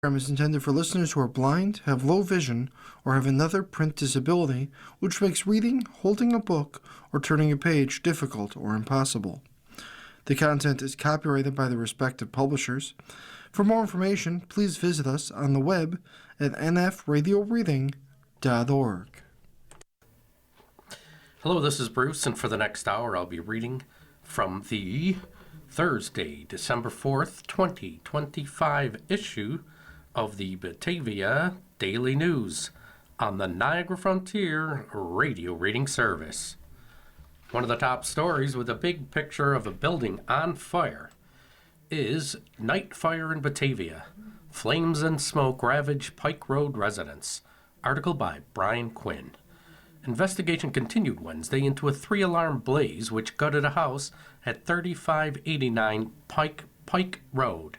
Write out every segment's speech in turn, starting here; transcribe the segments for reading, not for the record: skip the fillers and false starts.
program is intended for listeners who are blind, have low vision, or have another print disability, which makes reading, holding a book, or turning a page difficult or impossible. The content is copyrighted by the respective publishers. For more information, please visit us on the web at nfradioreading.org. Hello, this is Bruce, and for the next hour I'll be reading from the Thursday, December 4th, 2025 issue of the Batavia Daily News on the Niagara Frontier Radio Reading Service. One of the top stories with a big picture of a building on fire is Night Fire in Batavia. Flames and smoke ravage Pike Road residents. Article by Brian Quinn. Investigation continued Wednesday into a 3-alarm blaze which gutted a house at 3589 Pike Road.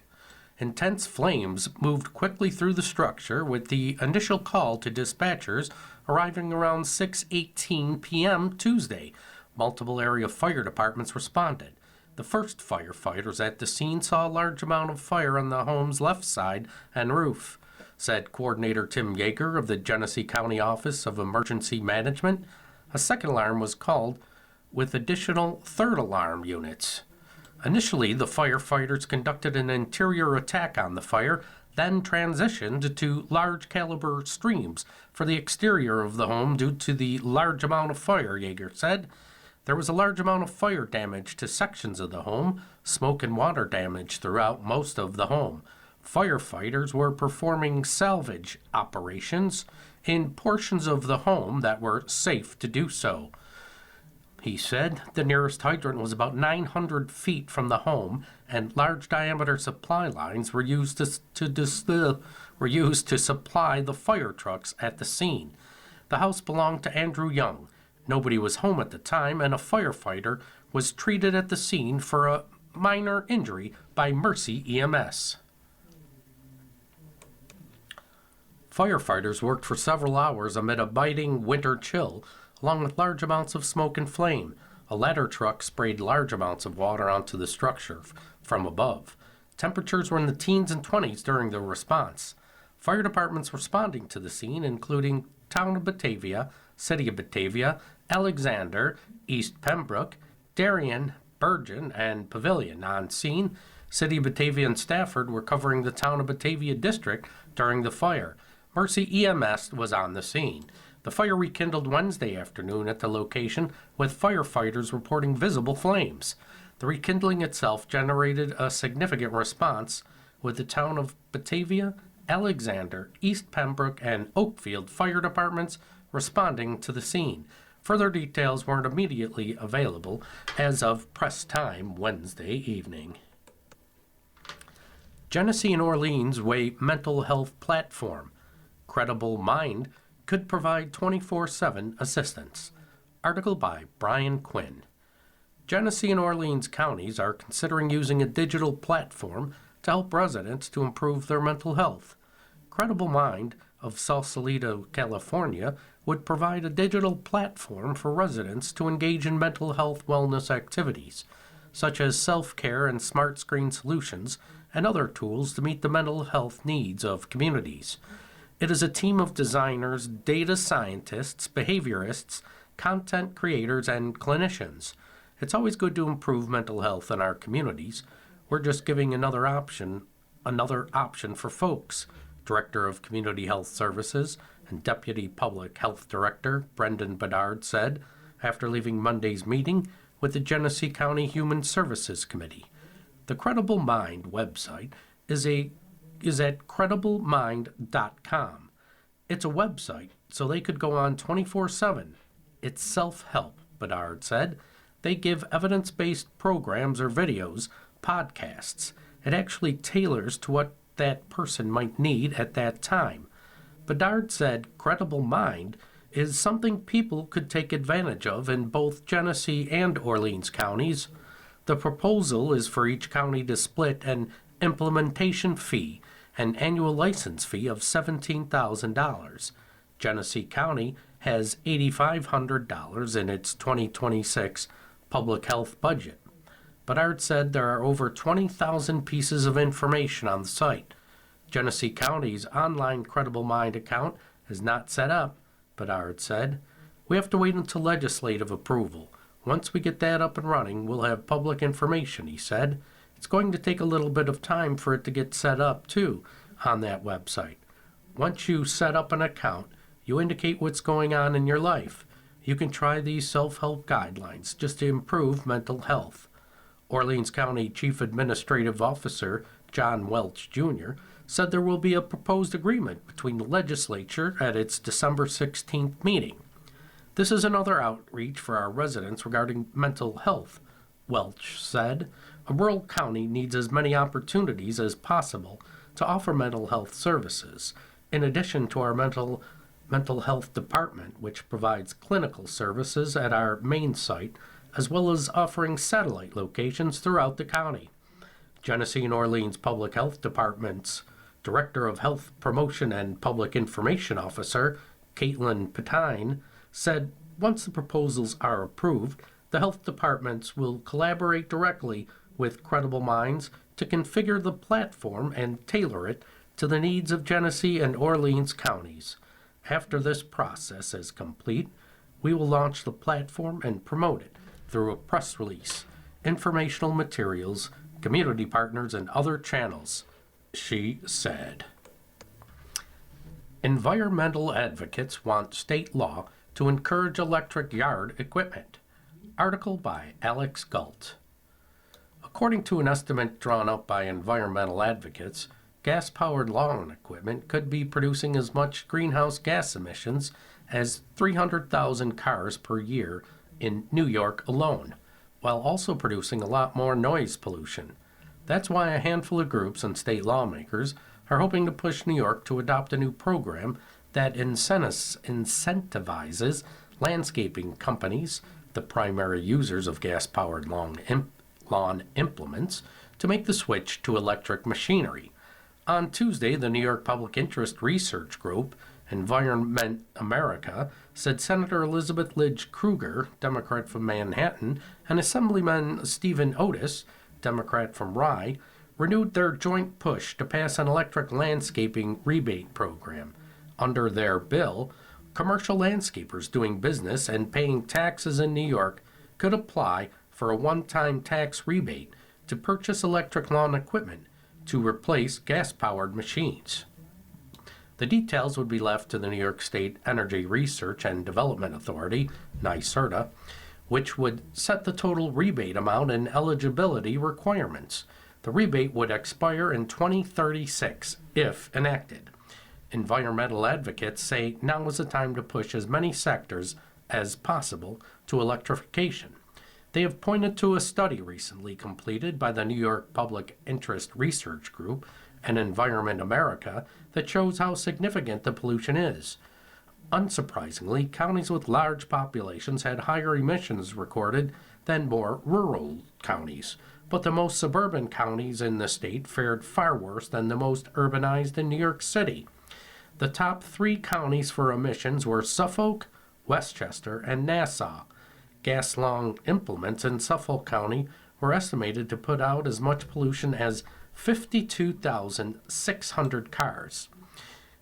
Intense flames moved quickly through the structure, with the initial call to dispatchers arriving around 6:18 p.m. Tuesday. Multiple area fire departments responded. The first firefighters at the scene saw a large amount of fire on the home's left side and roof, said Coordinator Tim Yeager of the Genesee County Office of Emergency Management. A second alarm was called with additional third alarm units. Initially, the firefighters conducted an interior attack on the fire, then transitioned to large caliber streams for the exterior of the home due to the large amount of fire, Yeager said. There was a large amount of fire damage to sections of the home, smoke and water damage throughout most of the home. Firefighters were performing salvage operations in portions of the home that were safe to do so. He said the nearest hydrant was about 900 feet from the home, and large diameter supply lines were used to supply the fire trucks at the scene. The house belonged to Andrew Young. Nobody was home at the time, and a firefighter was treated at the scene for a minor injury by Mercy EMS. Firefighters worked for several hours amid a biting winter chill, along with large amounts of smoke and flame. A ladder truck sprayed large amounts of water onto the structure from above. Temperatures were in the teens and 20s during the response. Fire departments responding to the scene, including Town of Batavia, City of Batavia, Alexander, East Pembroke, Darien, Bergen, and Pavilion. On scene, City of Batavia and Stafford were covering the Town of Batavia district during the fire. Mercy EMS was on the scene. The fire rekindled Wednesday afternoon at the location, with firefighters reporting visible flames. The rekindling itself generated a significant response, with the Town of Batavia, Alexander, East Pembroke, and Oakfield fire departments responding to the scene. Further details weren't immediately available as of press time Wednesday evening. Genesee and Orleans weigh mental health platform. Credible Mind could provide 24/7 assistance. Article by Brian Quinn. Genesee and Orleans counties are considering using a digital platform to help residents to improve their mental health. Credible Mind of Sausalito, California, would provide a digital platform for residents to engage in mental health wellness activities, such as self-care and smart screen solutions, and other tools to meet the mental health needs of communities. It is a team of designers, data scientists, behaviorists, content creators, and clinicians. It's always good to improve mental health in our communities. We're just giving another option for folks. Director of Community Health Services and Deputy Public Health Director Brendan Bedard said after leaving Monday's meeting with the Genesee County Human Services Committee. The Credible Mind website is at crediblemindcom. It's a website, so they could go on 24/7. It's self-help, Bedard said. They give evidence-based programs or videos, podcasts. It actually tailors to what that person might need at that time. Bedard said Credible Mind is something people could take advantage of in both Genesee and Orleans counties. The proposal is for each county to split an implementation fee, an annual license fee of $17,000. Genesee County has $8,500 in its 2026 public health budget. Bedard said there are over 20,000 pieces of information on the site. Genesee County's online Credible Mind account is not set up, Bedard said. We have to wait until legislative approval. Once we get that up and running, we'll have public information, he said. It's going to take a little bit of time for it to get set up, too, on that website. Once you set up an account, you indicate what's going on in your life. You can try these self-help guidelines just to improve mental health. Orleans County Chief Administrative Officer John Welch Jr. said there will be a proposed agreement between the legislature at its December 16th meeting. This is another outreach for our residents regarding mental health, Welch said. A rural county needs as many opportunities as possible to offer mental health services, in addition to our mental health department, which provides clinical services at our main site, as well as offering satellite locations throughout the county. Genesee and Orleans Public Health Department's Director of Health Promotion and Public Information Officer, Caitlin Patine, said once the proposals are approved, the health departments will collaborate directly with Credible Minds to configure the platform and tailor it to the needs of Genesee and Orleans counties. After this process is complete, we will launch the platform and promote it through a press release, informational materials, community partners, and other channels, she said. Environmental advocates want state law to encourage electric yard equipment. Article by Alex Galt. According to an estimate drawn up by environmental advocates, gas-powered lawn equipment could be producing as much greenhouse gas emissions as 300,000 cars per year in New York alone, while also producing a lot more noise pollution. That's why a handful of groups and state lawmakers are hoping to push New York to adopt a new program that incentivizes landscaping companies, the primary users of gas-powered lawn implements, to make the switch to electric machinery. On Tuesday, the New York Public Interest Research Group, Environment America, said Senator Elizabeth Lidge Kruger, Democrat from Manhattan, and Assemblyman Stephen Otis, Democrat from Rye, renewed their joint push to pass an electric landscaping rebate program. Under their bill, commercial landscapers doing business and paying taxes in New York could apply for a one-time tax rebate to purchase electric lawn equipment to replace gas-powered machines. The details would be left to the New York State Energy Research and Development Authority, NYSERDA, which would set the total rebate amount and eligibility requirements. The rebate would expire in 2036 if enacted. Environmental advocates say now is the time to push as many sectors as possible to electrification. They have pointed to a study recently completed by the New York Public Interest Research Group and Environment America that shows how significant the pollution is. Unsurprisingly, counties with large populations had higher emissions recorded than more rural counties, but the most suburban counties in the state fared far worse than the most urbanized in New York City. The top 3 counties for emissions were Suffolk, Westchester, and Nassau. Gas lawn implements in Suffolk County were estimated to put out as much pollution as 52,600 cars.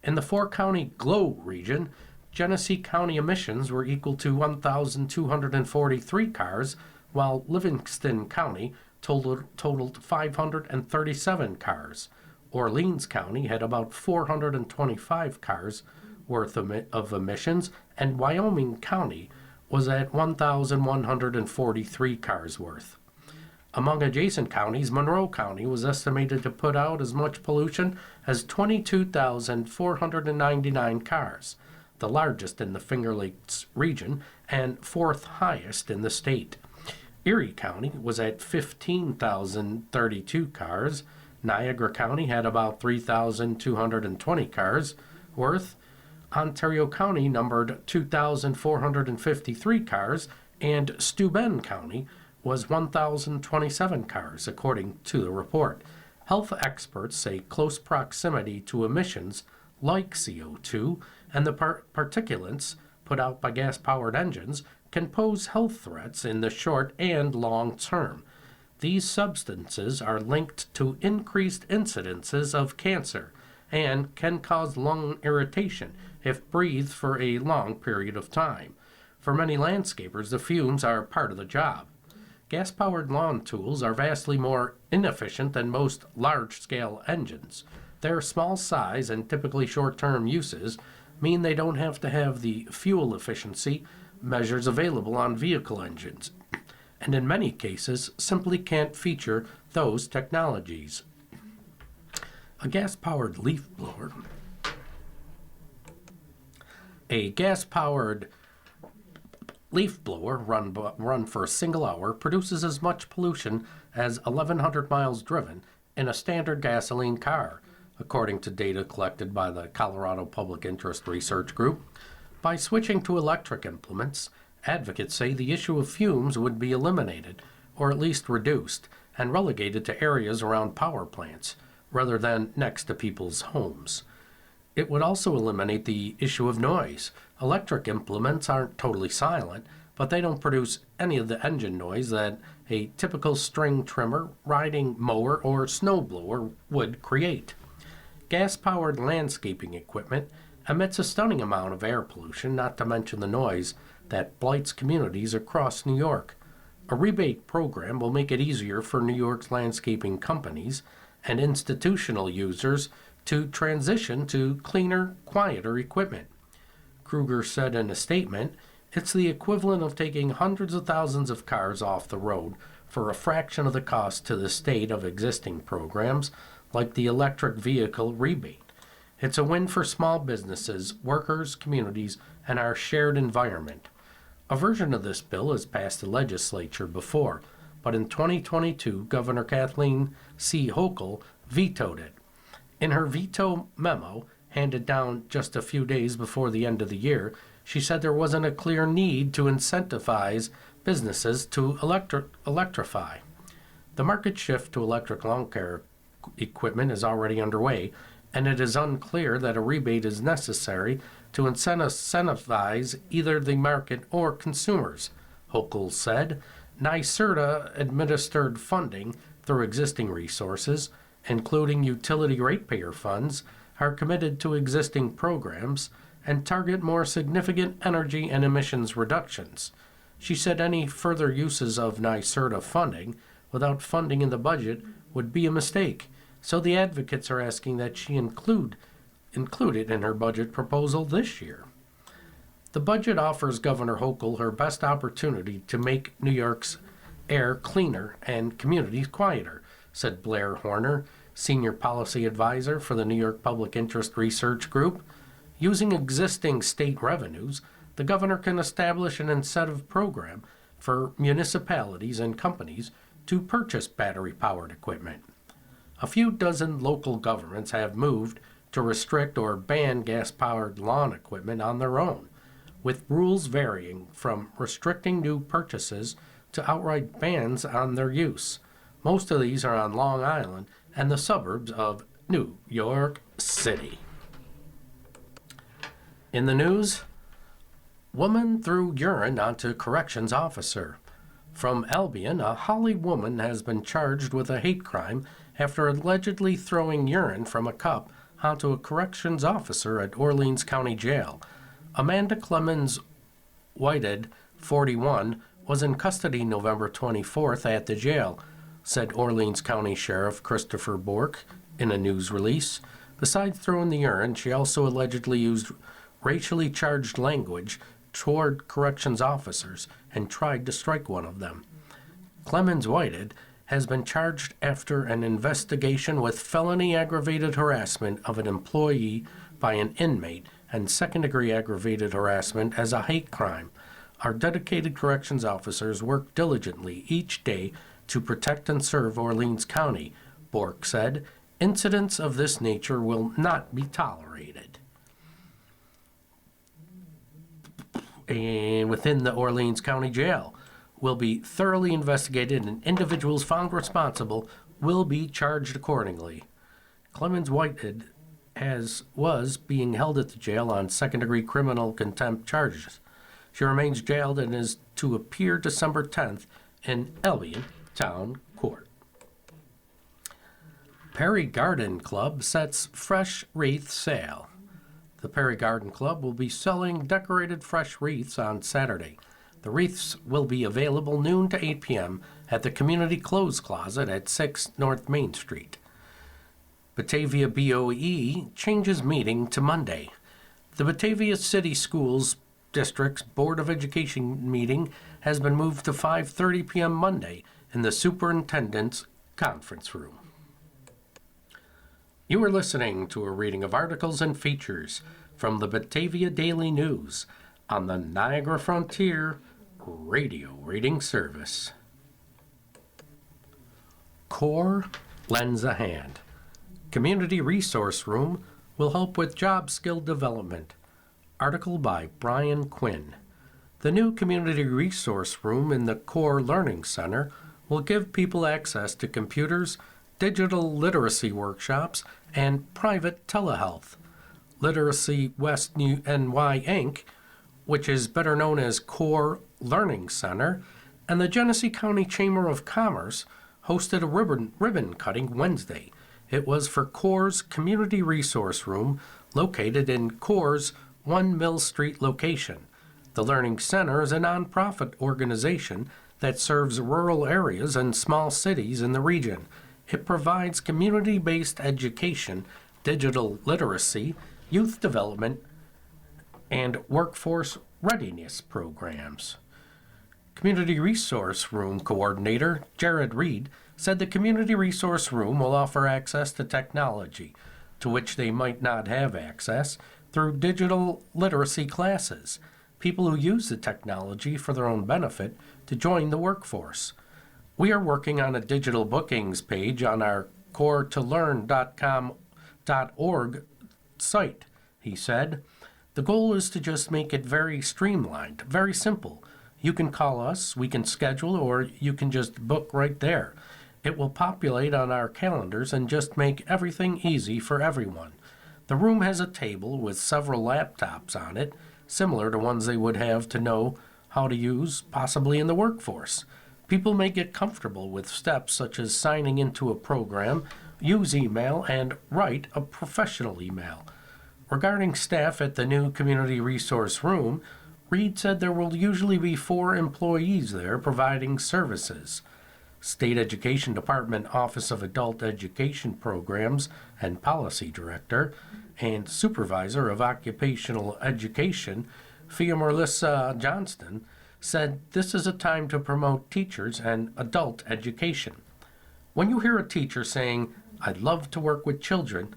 In the 4-county GLOW region, Genesee County emissions were equal to 1,243 cars, while Livingston County totaled 537 cars. Orleans County had about 425 cars worth of emissions, and Wyoming County was at 1,143 cars worth. Among adjacent counties, Monroe County was estimated to put out as much pollution as 22,499 cars, the largest in the Finger Lakes region and 4th highest in the state. Erie County was at 15,032 cars. Niagara County had about 3,220 cars worth. Ontario County numbered 2,453 cars, and Steuben County was 1,027 cars, according to the report. Health experts say close proximity to emissions like CO2 and the particulates put out by gas-powered engines can pose health threats in the short and long term. These substances are linked to increased incidences of cancer and can cause lung irritation if breathed for a long period of time. For many landscapers, the fumes are part of the job. Gas-powered lawn tools are vastly more inefficient than most large-scale engines. Their small size and typically short-term uses mean they don't have to have the fuel efficiency measures available on vehicle engines, and in many cases simply can't feature those technologies. A gas-powered leaf blower. A gas-powered leaf blower run for a single hour produces as much pollution as 1,100 miles driven in a standard gasoline car, according to data collected by the Colorado Public Interest Research Group. By switching to electric implements, advocates say the issue of fumes would be eliminated, or at least reduced, and relegated to areas around power plants, rather than next to people's homes. It would also eliminate the issue of noise. Electric implements aren't totally silent, but they don't produce any of the engine noise that a typical string trimmer, riding mower, or snowblower would create. Gas-powered landscaping equipment emits a stunning amount of air pollution, not to mention the noise that blights communities across New York. A rebate program will make it easier for New York's landscaping companies and institutional users to transition to cleaner, quieter equipment. Kruger said in a statement, "It's the equivalent of taking hundreds of thousands of cars off the road for a fraction of the cost to the state of existing programs like the electric vehicle rebate. It's a win for small businesses, workers, communities, and our shared environment." A version of this bill has passed the legislature before, but in 2022, Governor Kathleen C. Hochul vetoed it. In her veto memo, handed down just a few days before the end of the year, she said there wasn't a clear need to incentivize businesses to electrify. The market shift to electric lawn care equipment is already underway, and it is unclear that a rebate is necessary to incentivize either the market or consumers, Hochul said. NYSERDA administered funding through existing resources, including utility ratepayer funds, are committed to existing programs and target more significant energy and emissions reductions. She said any further uses of NYSERDA funding without funding in the budget would be a mistake, so the advocates are asking that she include it in her budget proposal this year. The budget offers Governor Hochul her best opportunity to make New York's air cleaner and communities quieter, said Blair Horner, Senior Policy Advisor for the New York Public Interest Research Group. Using existing state revenues, the governor can establish an incentive program for municipalities and companies to purchase battery-powered equipment. A few dozen local governments have moved to restrict or ban gas-powered lawn equipment on their own, with rules varying from restricting new purchases to outright bans on their use. Most of these are on Long Island and the suburbs of New York City. In the news, woman threw urine onto corrections officer. From Albion, a Holly woman has been charged with a hate crime after allegedly throwing urine from a cup onto a corrections officer at Orleans County Jail. Amanda Clemens Whited, 41, was in custody November 24th at the jail, said Orleans County Sheriff Christopher Bork in a news release. Besides throwing the urine, she also allegedly used racially charged language toward corrections officers and tried to strike one of them. Clemens Whited has been charged after an investigation with felony aggravated harassment of an employee by an inmate and second-degree aggravated harassment as a hate crime. Our dedicated corrections officers work diligently each day to protect and serve Orleans County, Bork said. Incidents of this nature will not be tolerated. And within the Orleans County Jail will be thoroughly investigated, and individuals found responsible will be charged accordingly. Clemens Whitehead was being held at the jail on second-degree criminal contempt charges. She remains jailed and is to appear December 10th in Albion Town Court. Perry Garden Club sets fresh wreath sale. The Perry Garden Club will be selling decorated fresh wreaths on Saturday. The wreaths will be available noon to 8 p.m. at the Community Clothes Closet at 6 North Main Street. Batavia BOE changes meeting to Monday. The Batavia City Schools District's Board of Education meeting has been moved to 5:30 p.m. Monday in the Superintendent's Conference Room. You are listening to a reading of articles and features from the Batavia Daily News on the Niagara Frontier Radio Reading Service. CORE lends a hand. Community Resource Room will help with job skill development. Article by Brian Quinn. The new Community Resource Room in the CORE Learning Center will give people access to computers, digital literacy workshops, and private telehealth. Literacy West NY Inc., which is better known as CORE Learning Center, and the Genesee County Chamber of Commerce hosted a ribbon cutting Wednesday. It was for CORE's Community Resource Room located in CORE's 1 Mill Street location. The Learning Center is a nonprofit organization that serves rural areas and small cities in the region. It provides community-based education, digital literacy, youth development, and workforce readiness programs. Community Resource Room Coordinator Jared Reed said the Community Resource Room will offer access to technology, to which they might not have access, through digital literacy classes, people who use the technology for their own benefit to join the workforce. We are working on a digital bookings page on our coretolearn.com.org site, he said. The goal is to just make it very streamlined, very simple. You can call us, we can schedule, or you can just book right there. It will populate on our calendars and just make everything easy for everyone. The room has a table with several laptops on it, similar to ones they would have to know how to use, possibly in the workforce. People may get comfortable with steps such as signing into a program, use email, and write a professional email. Regarding staff at the new Community Resource Room, Reed said there will usually be 4 employees there providing services. State Education Department Office of Adult Education Programs and Policy Director and Supervisor of Occupational Education, Melissa Johnston, said this is a time to promote teachers and adult education. When you hear a teacher saying, "I'd love to work with children,"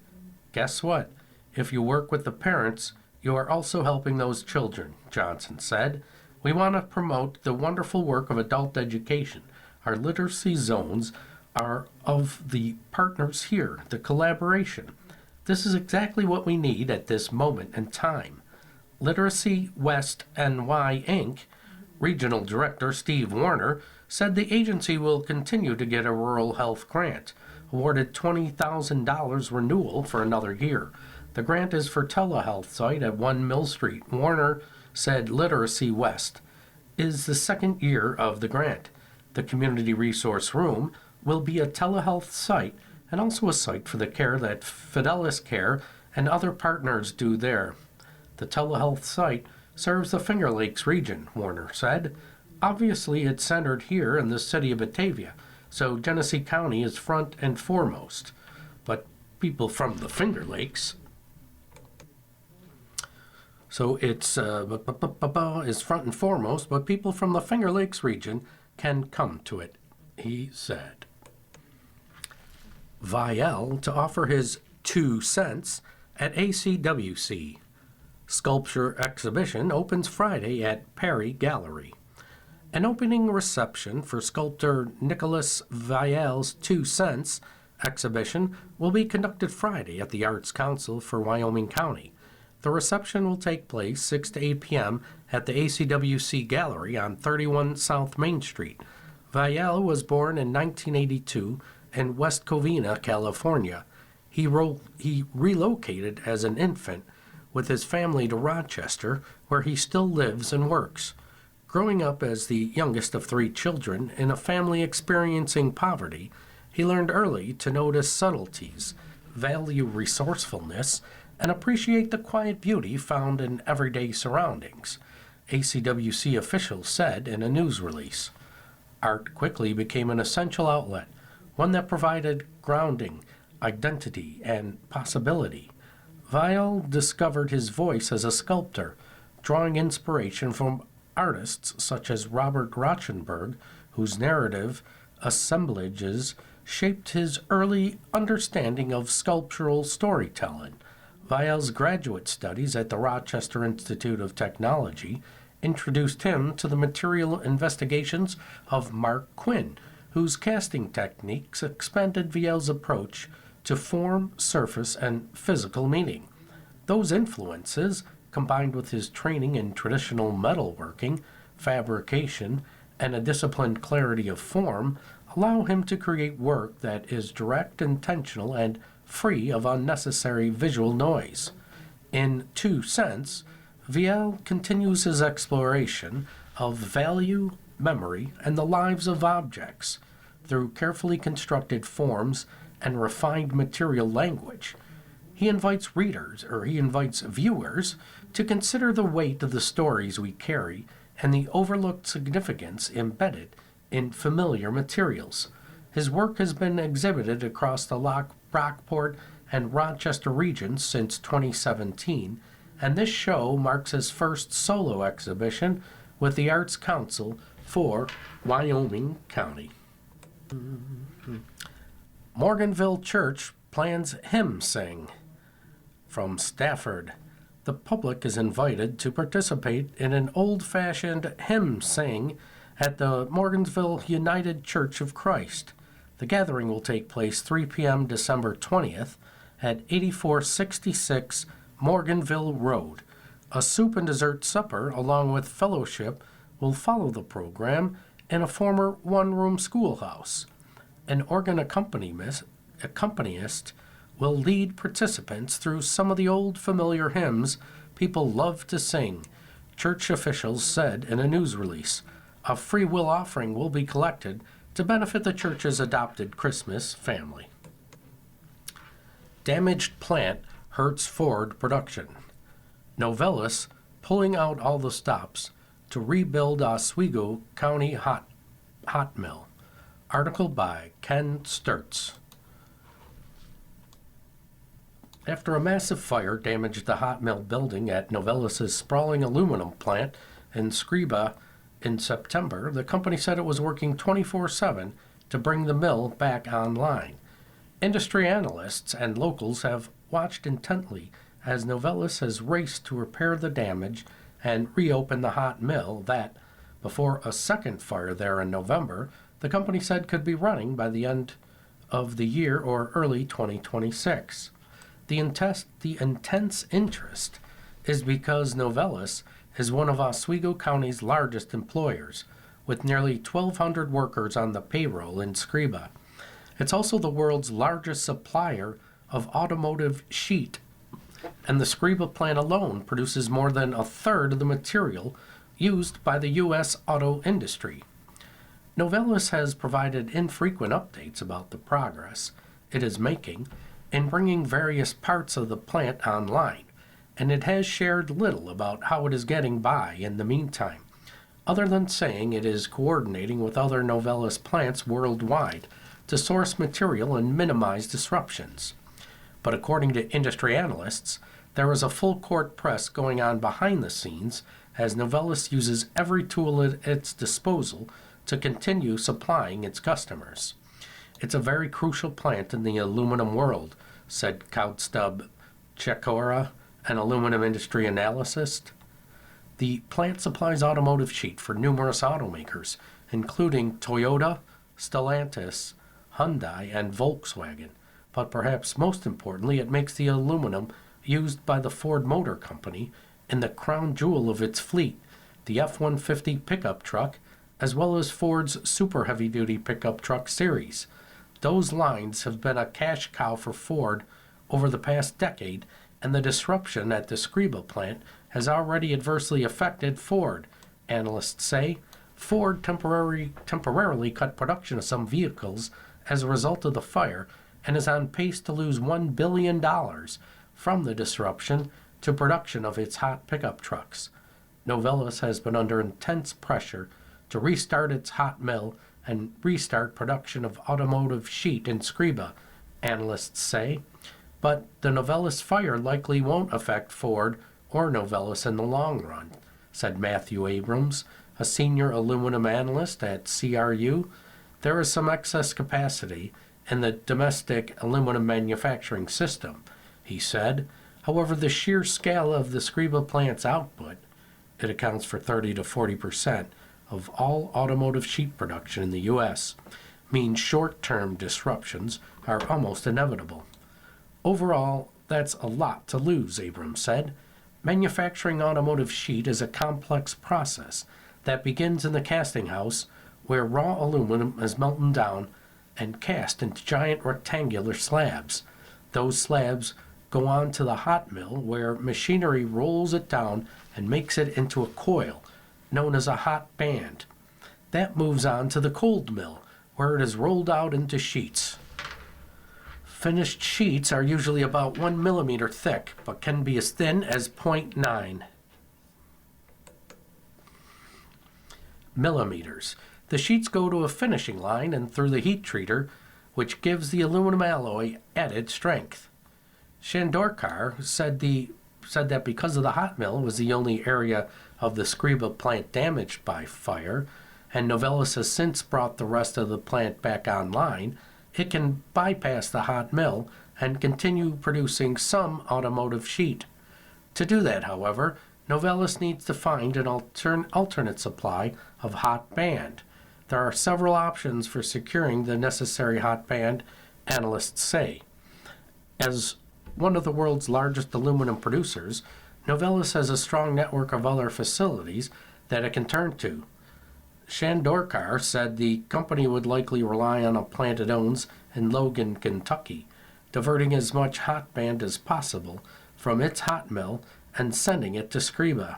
guess what? If you work with the parents, you are also helping those children, Johnson said. We want to promote the wonderful work of adult education. Our literacy zones are of the partners here, the collaboration. This is exactly what we need at this moment in time. Literacy West NY Inc. Regional Director Steve Warner said the agency will continue to get a rural health grant, awarded $20,000 renewal for another year. The grant is for telehealth site at 1 Mill Street. Warner said Literacy West is the second year of the grant. The Community Resource Room will be a telehealth site and also a site for the care that Fidelis Care and other partners do there. The telehealth site serves the Finger Lakes region, Warner said. Obviously, it's centered here in the city of Batavia, so Genesee County is front and foremost. But people from the Finger Lakes, so it's is front and foremost, but people from the Finger Lakes region can come to it, he said. Vial to offer his 2 cents at ACWC. Sculpture exhibition opens Friday at Perry Gallery. An opening reception for sculptor Nicholas Vial's 2 cents exhibition will be conducted Friday at the Arts Council for Wyoming County. The reception will take place 6 to 8 p.m. at the ACWC Gallery on 31 South Main Street. Vial was born in 1982 in West Covina, California. He relocated as an infant with his family to Rochester, where he still lives and works. Growing up as the youngest of 3 children in a family experiencing poverty, He learned early to notice subtleties, value resourcefulness, and appreciate the quiet beauty found in everyday surroundings, ACWC officials said in a news release. Art quickly became an essential outlet, one that provided grounding, identity, and possibility. Weil discovered his voice as a sculptor, drawing inspiration from artists such as Robert Rauschenberg, whose narrative assemblages shaped his early understanding of sculptural storytelling. Weil's graduate studies at the Rochester Institute of Technology introduced him to the material investigations of Mark Quinn, whose casting techniques expanded Weil's approach to form, surface, and physical meaning. Those influences, combined with his training in traditional metalworking, fabrication, and a disciplined clarity of form, allow him to create work that is direct, intentional, and free of unnecessary visual noise. In 2 Cents, Weil continues his exploration of value, memory, and the lives of objects through carefully constructed forms and refined material language. He invites viewers to consider the weight of the stories we carry and the overlooked significance embedded in familiar materials. His work has been exhibited across the Rockport and Rochester regions since 2017, and this show marks his first solo exhibition with the Arts Council for Wyoming County. Morganville Church plans hymn sing. From Stafford, the public is invited to participate in an old-fashioned hymn sing at the Morgansville United Church of Christ. The gathering will take place 3 p.m. December 20th at 8466 Morganville Road. A soup and dessert supper, along with fellowship, will follow the program in a former one-room schoolhouse. An organ accompanist will lead participants through some of the old familiar hymns people love to sing, church officials said in a news release. A free will offering will be collected to benefit the church's adopted Christmas family. Damaged plant hurts Ford production. Novelis pulling out all the stops to rebuild Oswego County hot mill. Article by Ken Sturtz. After a massive fire damaged the hot mill building at Novelis' sprawling aluminum plant in Scriba in September, the company said it was working 24/7 to bring the mill back online. Industry analysts and locals have watched intently as Novelis has raced to repair the damage and reopen the hot mill that, before a second fire there in November, the company said could be running by the end of the year or early 2026. The intense interest is because Novelis is one of Oswego County's largest employers, with nearly 1,200 workers on the payroll in Scriba. It's also the world's largest supplier of automotive sheet, and the Scriba plant alone produces more than a third of the material used by the U.S. auto industry. Novelis has provided infrequent updates about the progress it is making in bringing various parts of the plant online, and it has shared little about how it is getting by in the meantime, other than saying it is coordinating with other Novelis plants worldwide to source material and minimize disruptions. But according to industry analysts, there is a full-court press going on behind the scenes as Novelis uses every tool at its disposal to continue supplying its customers. It's a very crucial plant in the aluminum world, said Kaustub Chekora, an aluminum industry analyst. The plant supplies automotive sheet for numerous automakers, including Toyota, Stellantis, Hyundai, and Volkswagen. But perhaps most importantly, it makes the aluminum used by the Ford Motor Company in the crown jewel of its fleet, the F-150 pickup truck, as well as Ford's super heavy-duty pickup truck series. Those lines have been a cash cow for Ford over the past decade, and the disruption at the Scriba plant has already adversely affected Ford. Analysts say Ford temporarily cut production of some vehicles as a result of the fire and is on pace to lose $1 billion from the disruption to production of its hot pickup trucks. Novelis has been under intense pressure to restart its hot mill and restart production of automotive sheet in Scriba, analysts say. But the Novelis fire likely won't affect Ford or Novelis in the long run, said Matthew Abrams, a senior aluminum analyst at CRU. There is some excess capacity in the domestic aluminum manufacturing system, he said. However, the sheer scale of the Scriba plant's output, it accounts for 30 to 40% of all automotive sheet production in the U.S., means short-term disruptions are almost inevitable. Overall, that's a lot to lose, Abrams said. Manufacturing automotive sheet is a complex process that begins in the casting house, where raw aluminum is melted down and cast into giant rectangular slabs. Those slabs go on to the hot mill, where machinery rolls it down and makes it into a coil, known as a hot band. That moves on to the cold mill, where it is rolled out into sheets. Finished sheets are usually about 1 millimeter thick, but can be as thin as 0.9 millimeters. The sheets go to a finishing line and through the heat treater, which gives the aluminum alloy added strength. Shandorkar said that because of the hot mill was the only area of the Scriba plant damaged by fire, and Novelis has since brought the rest of the plant back online, it can bypass the hot mill and continue producing some automotive sheet. To do that, however, Novelis needs to find an alternate supply of hot band. There are several options for securing the necessary hot band, analysts say. As one of the world's largest aluminum producers, Novelis has a strong network of other facilities that it can turn to. Shandorkar said the company would likely rely on a plant it owns in Logan, Kentucky, diverting as much hot band as possible from its hot mill and sending it to Scriba.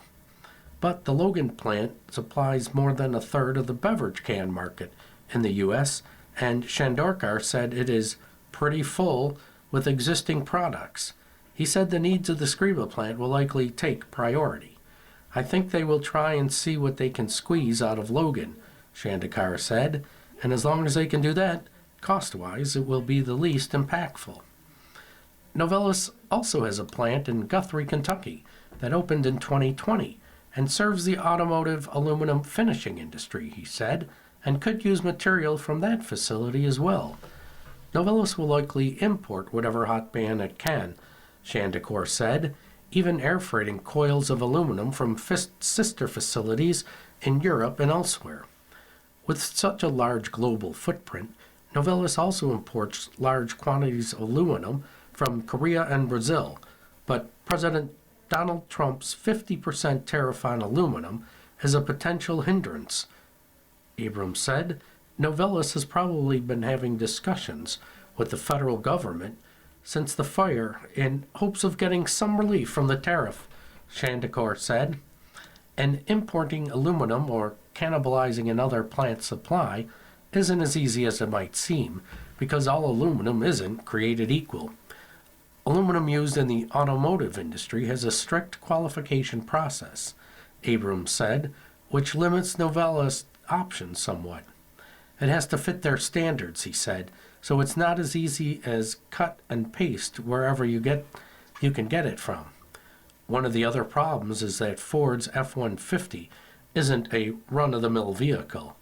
But the Logan plant supplies more than a third of the beverage can market in the U.S., and Shandorkar said it is pretty full with existing products. He said the needs of the Scriba plant will likely take priority. I think they will try and see what they can squeeze out of Logan, Shandorkar said, and as long as they can do that, cost-wise, it will be the least impactful. Novelis also has a plant in Guthrie, Kentucky, that opened in 2020 and serves the automotive aluminum finishing industry, he said, and could use material from that facility as well. Novelis will likely import whatever hot band it can, Shandorkar said, even air freighting coils of aluminum from sister facilities in Europe and elsewhere. With such a large global footprint, Novelis also imports large quantities of aluminum from Korea and Brazil, but President Donald Trump's 50% tariff on aluminum is a potential hindrance. Abrams said Novelis has probably been having discussions with the federal government since the fire in hopes of getting some relief from the tariff, Shandorkar said. And importing aluminum or cannibalizing another plant's supply isn't as easy as it might seem, because all aluminum isn't created equal. Aluminum used in the automotive industry has a strict qualification process, Abrams said, which limits Novelis' options somewhat. It has to fit their standards, he said, so it's not as easy as cut and paste wherever you can get it from. One of the other problems is that Ford's F-150 isn't a run-of-the-mill vehicle.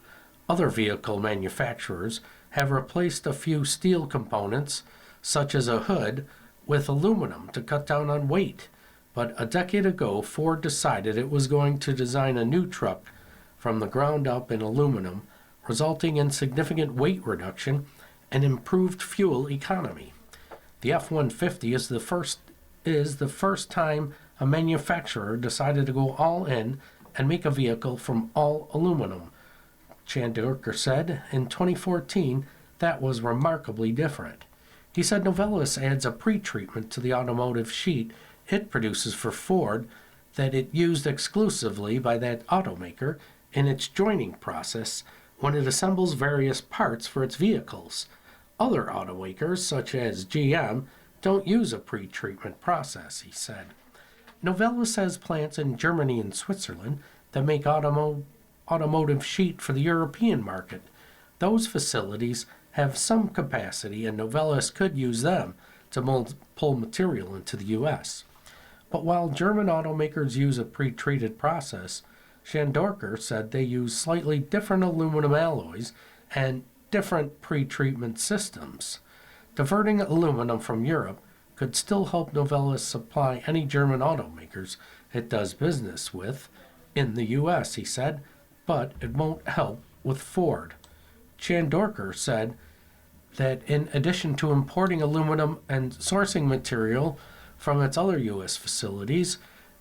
Other vehicle manufacturers have replaced a few steel components, such as a hood, with aluminum to cut down on weight. But a decade ago, Ford decided it was going to design a new truck from the ground up in aluminum, resulting in significant weight reduction and improved fuel economy. The F-150 is the first time a manufacturer decided to go all in and make a vehicle from all aluminum. Shandorkar said in 2014 that was remarkably different. He said Novelis adds a pre-treatment to the automotive sheet it produces for Ford that it used exclusively by that automaker in its joining process when it assembles various parts for its vehicles. Other automakers, such as GM, don't use a pre-treatment process, he said. Novelis has plants in Germany and Switzerland that make automotive sheet for the European market. Those facilities have some capacity, and Novelis could use them to pull material into the U.S. But while German automakers use a pre-treated process, Schandorker said they use slightly different aluminum alloys and different pre-treatment systems. Diverting aluminum from Europe could still help Novelis supply any German automakers it does business with in the U.S., he said, but it won't help with Ford. Schandorker said that in addition to importing aluminum and sourcing material from its other U.S. facilities,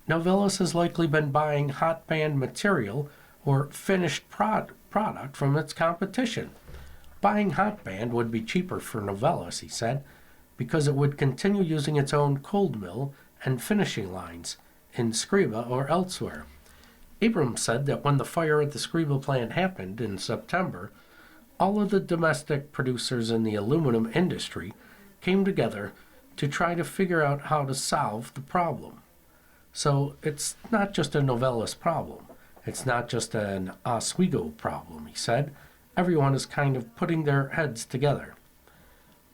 Novelis has likely been buying hot band material or finished product from its competition. Buying hot band would be cheaper for Novelis, he said, because it would continue using its own cold mill and finishing lines in Scriba or elsewhere. Abrams said that when the fire at the Scriba plant happened in September, all of the domestic producers in the aluminum industry came together to try to figure out how to solve the problem. So it's not just a Novelis problem. It's not just an Oswego problem, he said. Everyone is kind of putting their heads together.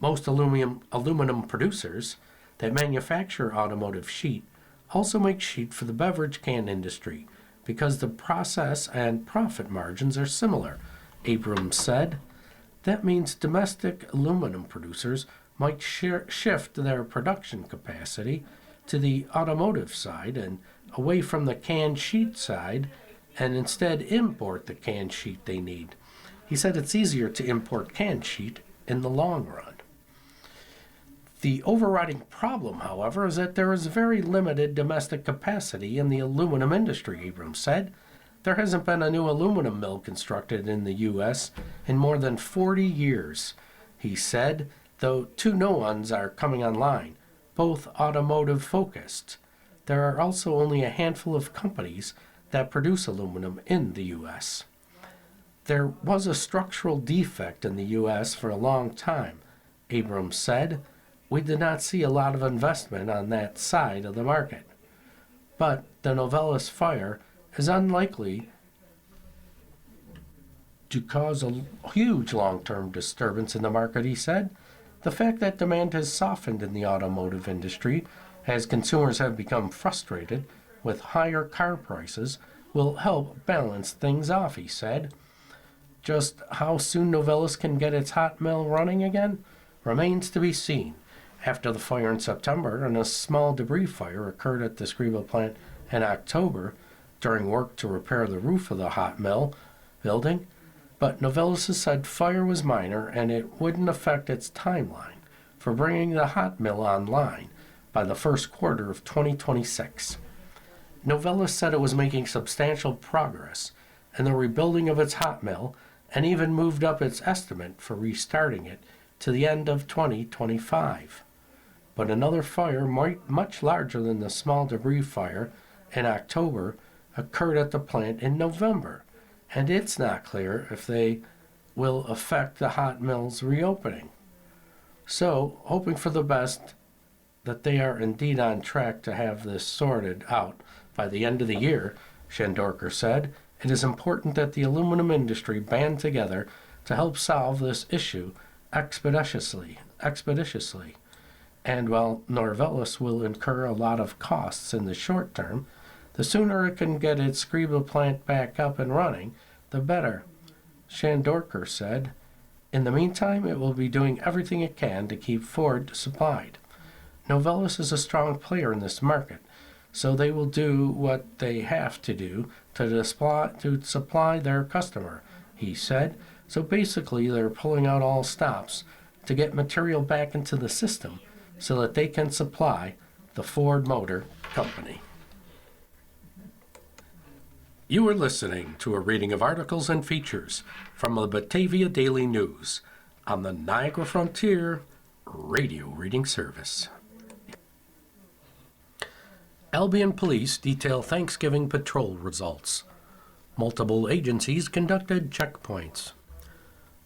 Most aluminum producers that manufacture automotive sheet also make sheet for the beverage can industry because the process and profit margins are similar, Abrams said. That means domestic aluminum producers might shift their production capacity to the automotive side and away from the canned sheet side and instead import the canned sheet they need. He said it's easier to import canned sheet in the long run. The overriding problem, however, is that there is very limited domestic capacity in the aluminum industry, Abrams said. There hasn't been a new aluminum mill constructed in the U.S. in more than 40 years, he said, though 2 new ones are coming online, both automotive focused. There are also only a handful of companies that produce aluminum in the U.S. There was a structural defect in the U.S. for a long time, Abrams said. We did not see a lot of investment on that side of the market. But the Novelis fire is unlikely to cause a huge long-term disturbance in the market, he said. The fact that demand has softened in the automotive industry as consumers have become frustrated with higher car prices will help balance things off, he said. Just how soon Novelis can get its hot mill running again remains to be seen. After the fire in September and a small debris fire occurred at the Scriba plant in October during work to repair the roof of the hot mill building, but Novelis said fire was minor and it wouldn't affect its timeline for bringing the hot mill online by the first quarter of 2026. Novelis said it was making substantial progress in the rebuilding of its hot mill and even moved up its estimate for restarting it to the end of 2025. But another fire, much larger than the small debris fire in October, occurred at the plant in November, and it's not clear if they will affect the hot mill's reopening. So, hoping for the best that they are indeed on track to have this sorted out by the end of the year, Schandorker said, it is important that the aluminum industry band together to help solve this issue expeditiously. And while Novelis will incur a lot of costs in the short term, the sooner it can get its Scriba plant back up and running, the better, Schandorker said. In the meantime, it will be doing everything it can to keep Ford supplied. Novelis is a strong player in this market, so they will do what they have to do to supply their customer, he said. So basically, they're pulling out all stops to get material back into the system so that they can supply the Ford Motor Company. You are listening to a reading of articles and features from the Batavia Daily News on the Niagara Frontier Radio Reading Service. Albion Police detail Thanksgiving patrol results. Multiple agencies conducted checkpoints.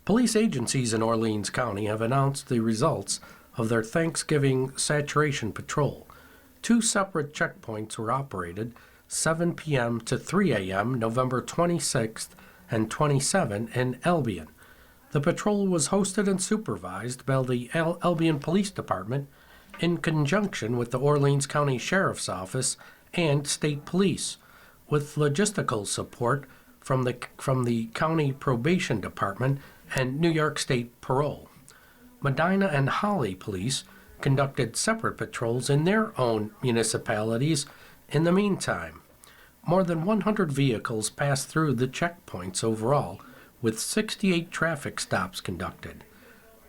Police agencies in Orleans County have announced the results of their Thanksgiving saturation patrol. 2 separate checkpoints were operated 7 p.m. to 3 a.m. November 26th and 27 in Albion. The patrol was hosted and supervised by the Albion Police Department in conjunction with the Orleans County Sheriff's Office and State Police, with logistical support from the County Probation Department and New York State Parole. Medina and Holly Police conducted separate patrols in their own municipalities. In the meantime, more than 100 vehicles passed through the checkpoints overall, with 68 traffic stops conducted.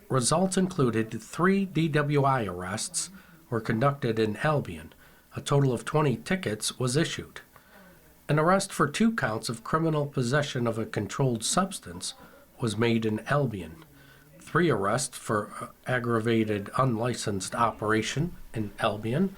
Results included 3 DWI arrests were conducted in Albion. A total of 20 tickets was issued. An arrest for 2 counts of criminal possession of a controlled substance was made in Albion. 3 arrests for aggravated unlicensed operation in Albion.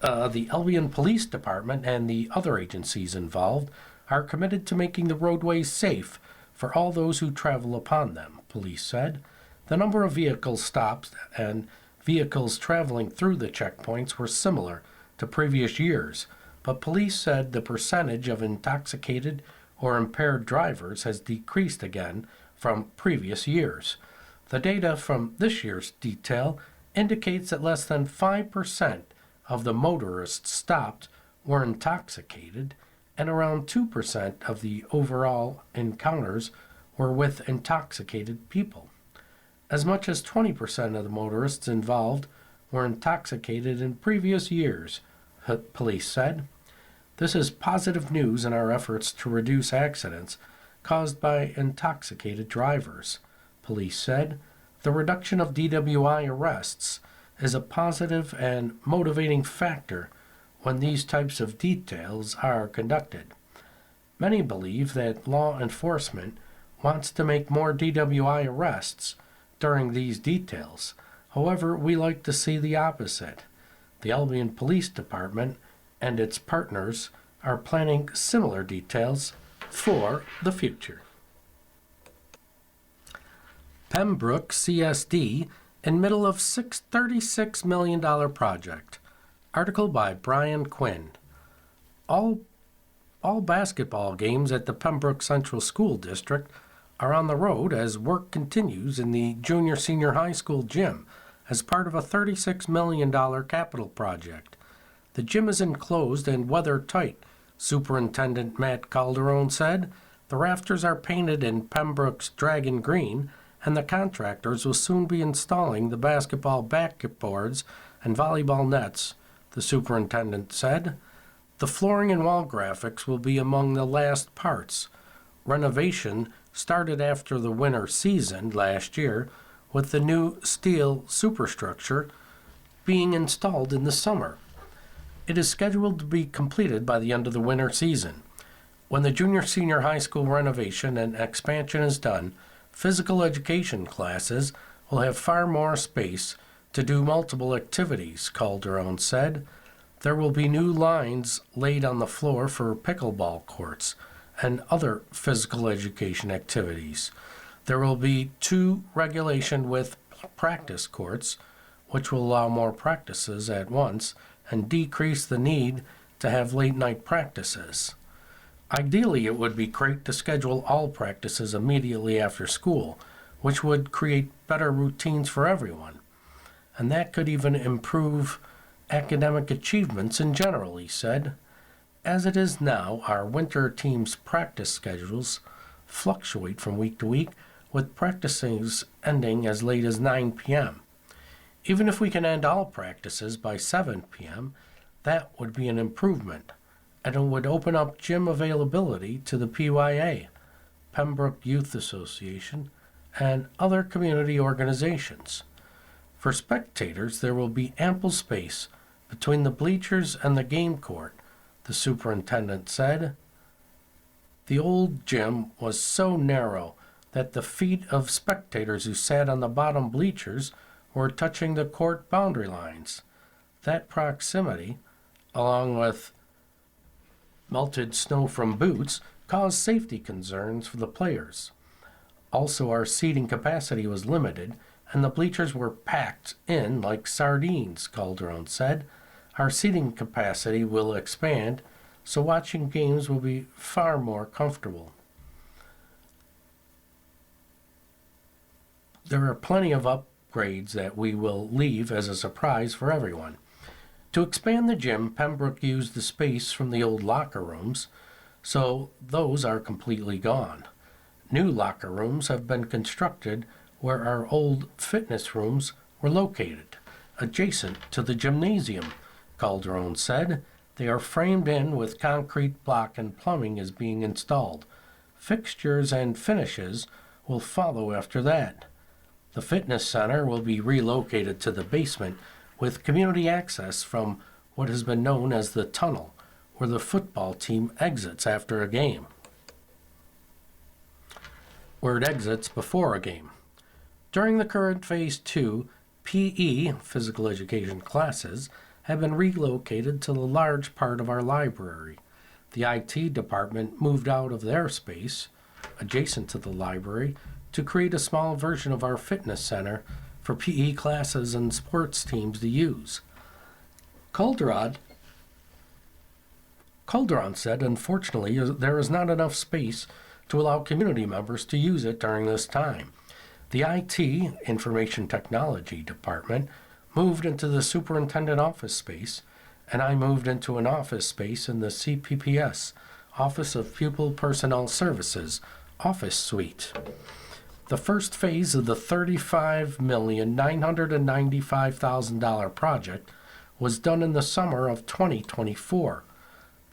The Albion Police Department and the other agencies involved are committed to making the roadways safe for all those who travel upon them, police said. The number of vehicles stopped and vehicles traveling through the checkpoints were similar to previous years, but police said the percentage of intoxicated or impaired drivers has decreased again from previous years. The data from this year's detail indicates that less than 5% of the motorists stopped were intoxicated, and around 2% of the overall encounters were with intoxicated people. As much as 20% of the motorists involved were intoxicated in previous years, police said. This is positive news in our efforts to reduce accidents caused by intoxicated drivers, police said. The reduction of DWI arrests is a positive and motivating factor when these types of details are conducted. Many believe that law enforcement wants to make more DWI arrests during these details. However, we like to see the opposite. The Albion Police Department and its partners are planning similar details for the future. Pembroke CSD in middle of $36 million project. Article by Brian Quinn. All basketball games at the Pembroke Central School District are on the road as work continues in the junior-senior high school gym as part of a $36 million capital project. The gym is enclosed and weather-tight, Superintendent Matt Calderon said. The rafters are painted in Pembroke's Dragon Green, and the contractors will soon be installing the basketball backboards and volleyball nets, the superintendent said. The flooring and wall graphics will be among the last parts. Renovation started after the winter season last year, with the new steel superstructure being installed in the summer. It is scheduled to be completed by the end of the winter season. When the junior-senior high school renovation and expansion is done, physical education classes will have far more space to do multiple activities, Calderon said. There will be new lines laid on the floor for pickleball courts and other physical education activities. There will be 2 regulation with practice courts, which will allow more practices at once and decrease the need to have late-night practices. Ideally, it would be great to schedule all practices immediately after school, which would create better routines for everyone. And that could even improve academic achievements in general, he said. As it is now, our winter team's practice schedules fluctuate from week to week, with practices ending as late as 9 p.m. Even if we can end all practices by 7 p.m., that would be an improvement, and it would open up gym availability to the PYA, Pembroke Youth Association, and other community organizations. For spectators, there will be ample space between the bleachers and the game court, the superintendent said. The old gym was so narrow that the feet of spectators who sat on the bottom bleachers were touching the court boundary lines. That proximity, along with melted snow from boots, caused safety concerns for the players. Also, our seating capacity was limited, and the bleachers were packed in like sardines, Calderon said. Our seating capacity will expand, so watching games will be far more comfortable. There are plenty of upgrades that we will leave as a surprise for everyone. To expand the gym, Pembroke used the space from the old locker rooms, so those are completely gone. New locker rooms have been constructed where our old fitness rooms were located, adjacent to the gymnasium, Calderon said. They are framed in with concrete block and plumbing is being installed. Fixtures and finishes will follow after that. The fitness center will be relocated to the basement with community access from what has been known as the tunnel, where the football team exits after a game. Where it exits before a game. During the current Phase 2, PE, physical education classes, have been relocated to the large part of our library. The IT department moved out of their space, adjacent to the library, to create a small version of our fitness center for PE classes and sports teams to use. Calderon said, unfortunately, there is not enough space to allow community members to use it during this time. The IT, Information Technology Department, moved into the superintendent office space, and I moved into an office space in the CPPS, Office of Pupil Personnel Services, office suite. The first phase of the $35,995,000 project was done in the summer of 2024.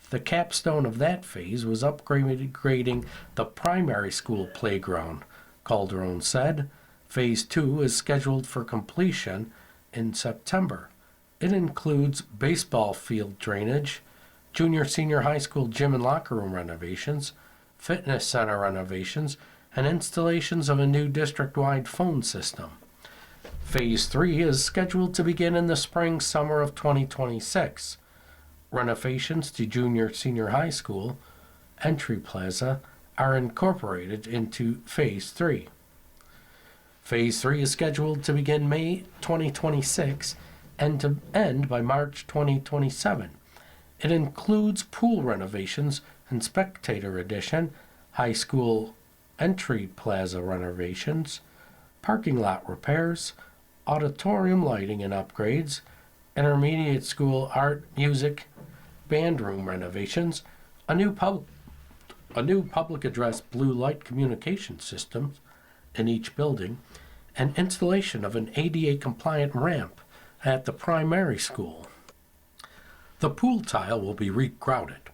The capstone of that phase was upgrading the primary school playground, Calderon said. Phase 2 is scheduled for completion in September. It includes baseball field drainage, junior-senior high school gym and locker room renovations, fitness center renovations, and installations of a new district-wide phone system. Phase 3 is scheduled to begin in the spring-summer of 2026. Renovations to junior-senior high school, entry plaza, are incorporated into Phase 3. Phase 3 is scheduled to begin May 2026 and to end by March 2027. It includes pool renovations and spectator addition, high school entry plaza renovations, parking lot repairs, auditorium lighting and upgrades, intermediate school art, music, band room renovations, a new public address blue light communication system in each building, and installation of an ADA compliant ramp at the primary school. The pool tile will be regrouted.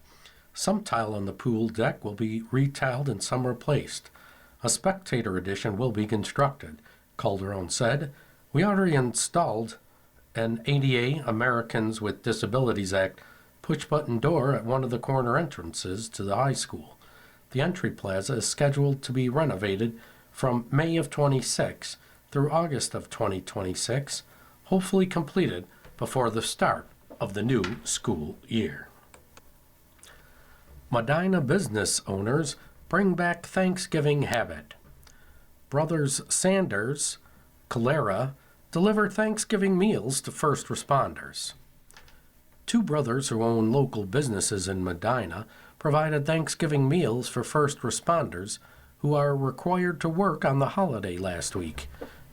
Some tile on the pool deck will be retiled and some replaced. A spectator addition will be constructed, Calderon said. We already installed an ADA, Americans with Disabilities Act, push-button door at one of the corner entrances to the high school. The entry plaza is scheduled to be renovated from May of 26 through August of 2026, hopefully completed before the start of the new school year. Medina business owners bring back Thanksgiving habit. Brothers Sanders, Calera, deliver Thanksgiving meals to first responders. Two brothers who own local businesses in Medina provided Thanksgiving meals for first responders who are required to work on the holiday last week.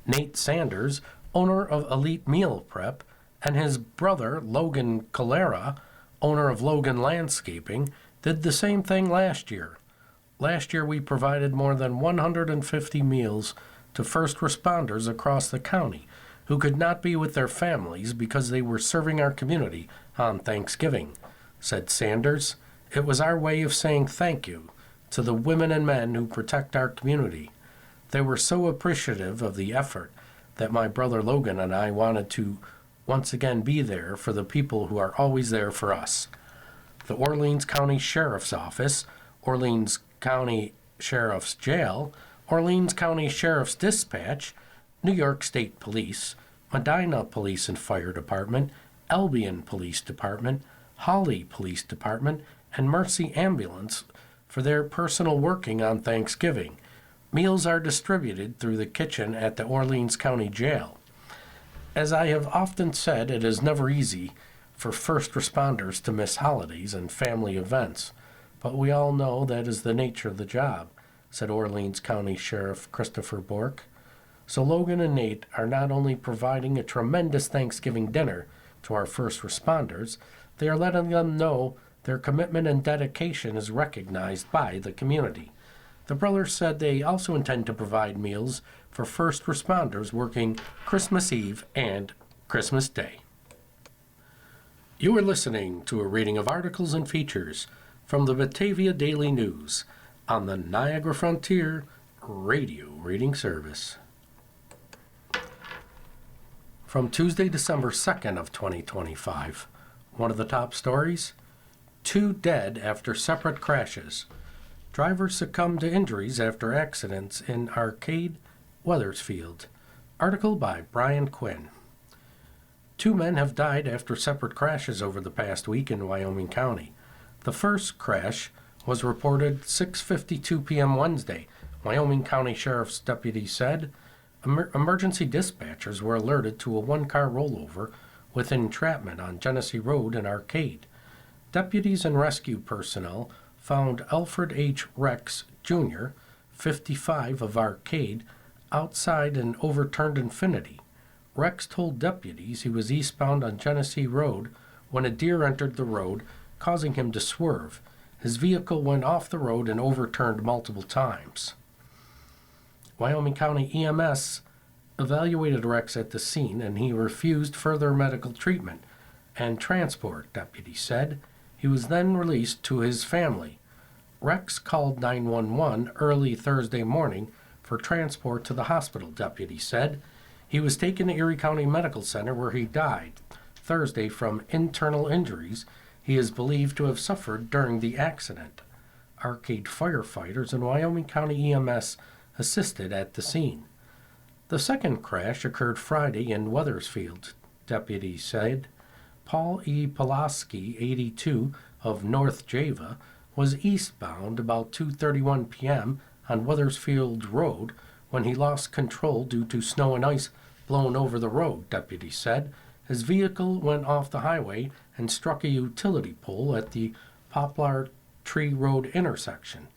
Nate Sanders, owner of Elite Meal Prep, and his brother Logan Calera, owner of Logan Landscaping, did the same thing last year. Last year we provided more than 150 meals to first responders across the county who could not be with their families because they were serving our community on Thanksgiving, said Sanders. It was our way of saying thank you to the women and men who protect our community. They were so appreciative of the effort that my brother Logan and I wanted to once again be there for the people who are always there for us. The Orleans County Sheriff's Office, Orleans County Sheriff's Jail, Orleans County Sheriff's Dispatch, New York State Police, Medina Police and Fire Department, Albion Police Department, Holly Police Department, and Mercy Ambulance for their personal working on Thanksgiving. Meals are distributed through the kitchen at the Orleans County Jail. As I have often said, it is never easy for first responders to miss holidays and family events, but we all know that is the nature of the job, said Orleans County Sheriff Christopher Bork. So Logan and Nate are not only providing a tremendous Thanksgiving dinner to our first responders, they are letting them know their commitment and dedication is recognized by the community. The brothers said they also intend to provide meals for first responders working Christmas Eve and Christmas Day. You are listening to a reading of articles and features from the Batavia Daily News on the Niagara Frontier Radio Reading Service. From Tuesday, December 2nd of 2025, one of the top stories, 2 dead after separate crashes. Drivers succumb to injuries after accidents in Arcade, Wethersfield. Article by Brian Quinn. 2 men have died after separate crashes over the past week in Wyoming County. The first crash was reported 6:52 p.m. Wednesday, Wyoming County Sheriff's deputies said. Emergency dispatchers were alerted to a 1-car rollover with entrapment on Genesee Road in Arcade. Deputies and rescue personnel found Alfred H. Rex, Jr., 55 of Arcade, outside an overturned Infiniti. Rex told deputies he was eastbound on Genesee Road when a deer entered the road, causing him to swerve. His vehicle went off the road and overturned multiple times. Wyoming County EMS evaluated Rex at the scene, and he refused further medical treatment and transport, deputies said. He was then released to his family. Rex called 911 early Thursday morning for transport to the hospital, deputies said. He was taken to Erie County Medical Center, where he died Thursday from internal injuries he is believed to have suffered during the accident. Arcade firefighters and Wyoming County EMS assisted at the scene. The second crash occurred Friday in Wethersfield, deputies said. Paul E. Pulaski, 82, of North Java, was eastbound about 2:31 p.m. on Wethersfield Road when he lost control due to snow and ice blown over the road, deputies said. His vehicle went off the highway and struck a utility pole at the Poplar Tree Road intersection.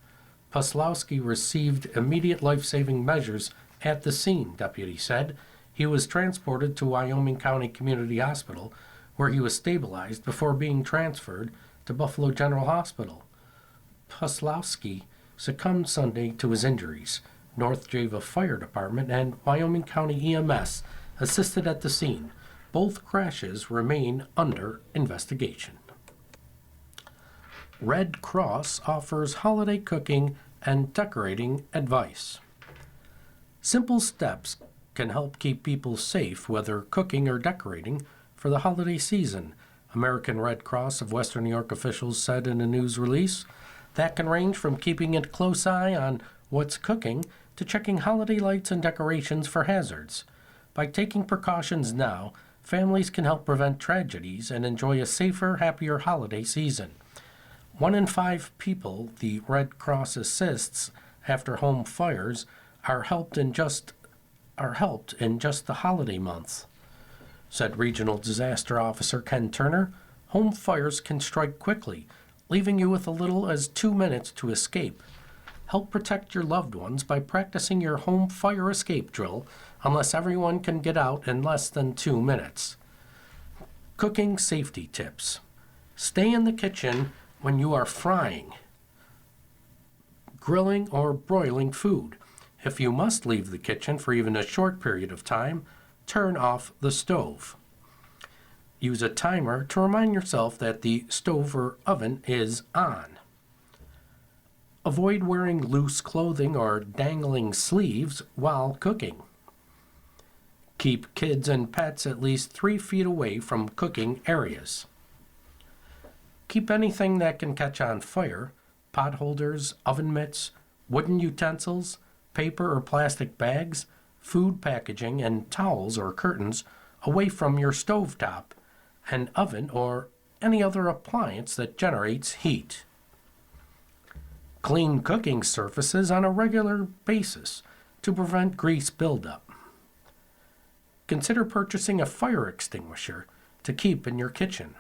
Puslowski received immediate life-saving measures at the scene, deputies said. He was transported to Wyoming County Community Hospital, where he was stabilized before being transferred to Buffalo General Hospital. Puslowski succumbed Sunday to his injuries. North Java Fire Department and Wyoming County EMS assisted at the scene. Both crashes remain under investigation. Red Cross offers holiday cooking and decorating advice. Simple steps can help keep people safe, whether cooking or decorating, for the holiday season, American Red Cross of Western New York officials said in a news release. That can range from keeping a close eye on what's cooking to checking holiday lights and decorations for hazards. By taking precautions now, families can help prevent tragedies and enjoy a safer, happier holiday season. 1 in 5 people the Red Cross assists after home fires are helped in just the holiday months, said Regional Disaster Officer Ken Turner. Home fires can strike quickly, leaving you with as little as 2 minutes to escape. Help protect your loved ones by practicing your home fire escape drill, unless everyone can get out in less than 2 minutes. Cooking safety tips. Stay in the kitchen when you are frying, grilling, or broiling food. If you must leave the kitchen for even a short period of time, turn off the stove. Use a timer to remind yourself that the stove or oven is on. Avoid wearing loose clothing or dangling sleeves while cooking. Keep kids and pets at least 3 feet away from cooking areas. Keep anything that can catch on fire, pot holders, oven mitts, wooden utensils, paper or plastic bags, food packaging, and towels or curtains away from your stovetop, an oven, or any other appliance that generates heat. Clean cooking surfaces on a regular basis to prevent grease buildup. Consider purchasing a fire extinguisher to keep in your kitchen.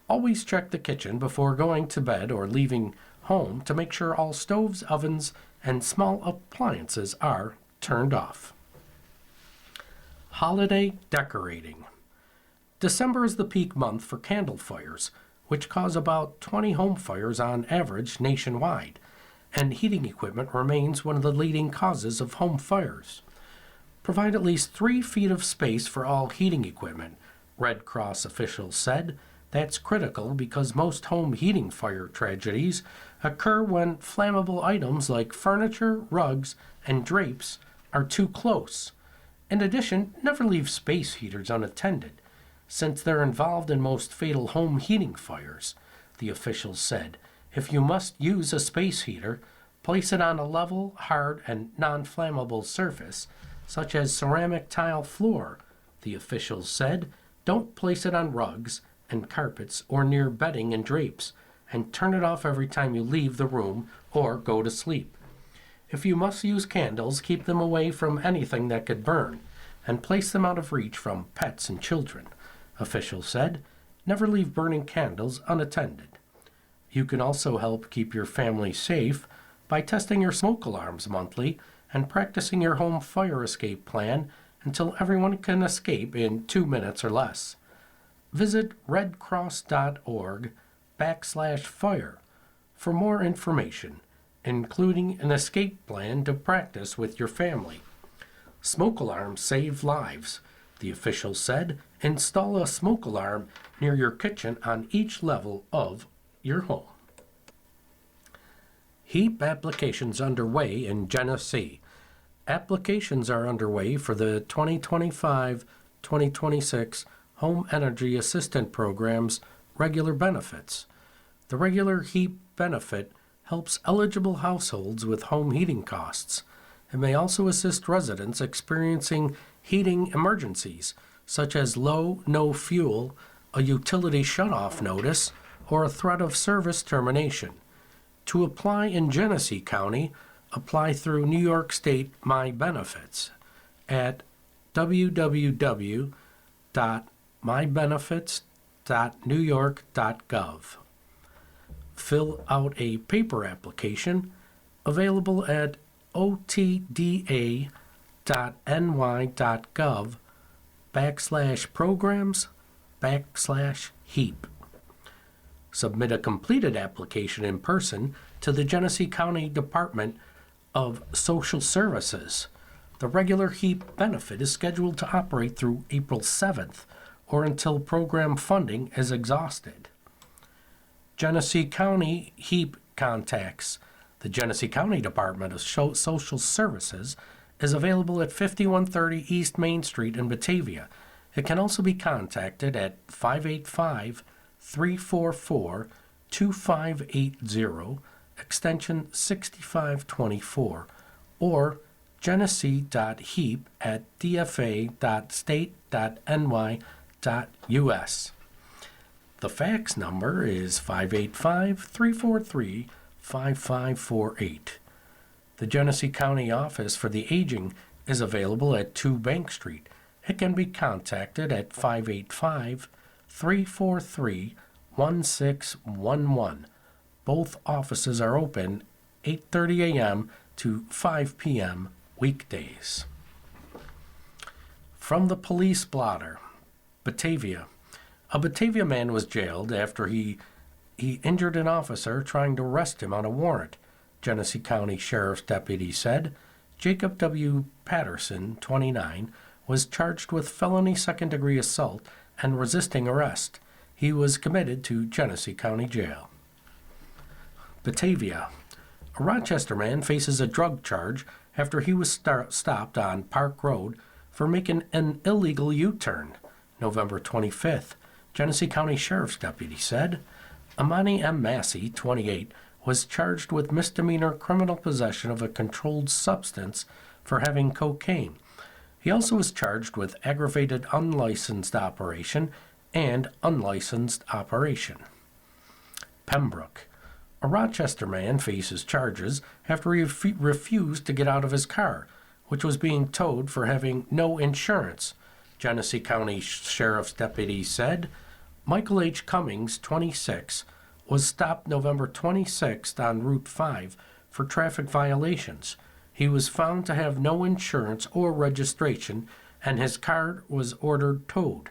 Always check the kitchen before going to bed or leaving home to make sure all stoves, ovens, and small appliances are turned off. Holiday decorating. December is the peak month for candle fires, which cause about 20 home fires on average nationwide, and heating equipment remains one of the leading causes of home fires. Provide at least 3 feet of space for all heating equipment, Red Cross officials said. That's critical because most home heating fire tragedies occur when flammable items like furniture, rugs, and drapes are too close. In addition, never leave space heaters unattended, since they're involved in most fatal home heating fires, the officials said. If you must use a space heater, place it on a level, hard, and non-flammable surface, such as ceramic tile floor, the officials said. Don't place it on rugs and carpets or near bedding and drapes, and turn it off every time you leave the room or go to sleep. If you must use candles, keep them away from anything that could burn, and place them out of reach from pets and children, officials said. Never leave burning candles unattended. You can also help keep your family safe by testing your smoke alarms monthly and practicing your home fire escape plan until everyone can escape in 2 minutes or less. Visit redcross.org/fire for more information, including an escape plan to practice with your family. Smoke alarms save lives, the official said. Install a smoke alarm near your kitchen on each level of your home. HEAP applications underway in Genesee. Applications are underway for the 2025-2026 Home Energy Assistant Program's regular benefits. The regular HEAP benefit helps eligible households with home heating costs. It may also assist residents experiencing heating emergencies, such as low, no fuel, a utility shutoff notice, or a threat of service termination. To apply in Genesee County, apply through New York State My Benefits at www.mybenefits.newyork.gov. Fill out a paper application available at otda.ny.gov/programs/HEAP. Submit a completed application in person to the Genesee County Department of Social Services. The regular HEAP benefit is scheduled to operate through April 7th or until program funding is exhausted. Genesee County HEAP contacts. The Genesee County Department of Social Services is available at 5130 East Main Street in Batavia. It can also be contacted at 585-344-2580, extension 6524, or genesee.heap@dfa.state.ny.us. The fax number is 585-343-5548. The Genesee County Office for the Aging is available at 2 Bank Street. It can be contacted at 585-343-1611. Both offices are open 8:30 a.m. to 5 p.m. weekdays. From the police blotter, Batavia. A Batavia man was jailed after he injured an officer trying to arrest him on a warrant, Genesee County Sheriff's deputy said. Jacob W. Patterson, 29, was charged with felony second-degree assault and resisting arrest. He was committed to Genesee County Jail. Batavia. A Rochester man faces a drug charge after he was stopped on Park Road for making an illegal U-turn, November 25th. Genesee County Sheriff's deputy said. Amani M. Massey, 28, was charged with misdemeanor criminal possession of a controlled substance for having cocaine. He also was charged with aggravated unlicensed operation and unlicensed operation. Pembroke. A Rochester man faces charges after he refused to get out of his car, which was being towed for having no insurance. Genesee County Sheriff's deputy said Michael H. Cummings, 26, was stopped November 26th on Route 5 for traffic violations. He was found to have no insurance or registration, and his car was ordered towed.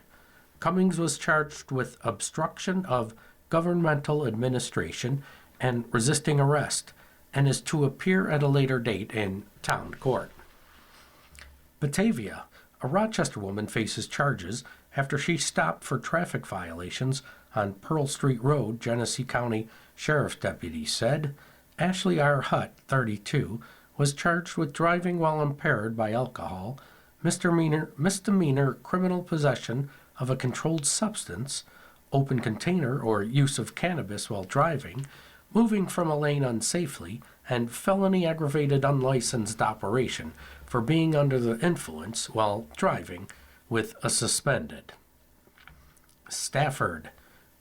Cummings was charged with obstruction of governmental administration and resisting arrest, and is to appear at a later date in town court. Batavia, a Rochester woman faces charges after she stopped for traffic violations on Pearl Street Road, Genesee County Sheriff's deputy said. Ashley R. Hutt, 32, was charged with driving while impaired by alcohol, misdemeanor criminal possession of a controlled substance, open container or use of cannabis while driving, moving from a lane unsafely, and felony aggravated unlicensed operation for being under the influence while driving with a suspended. Stafford.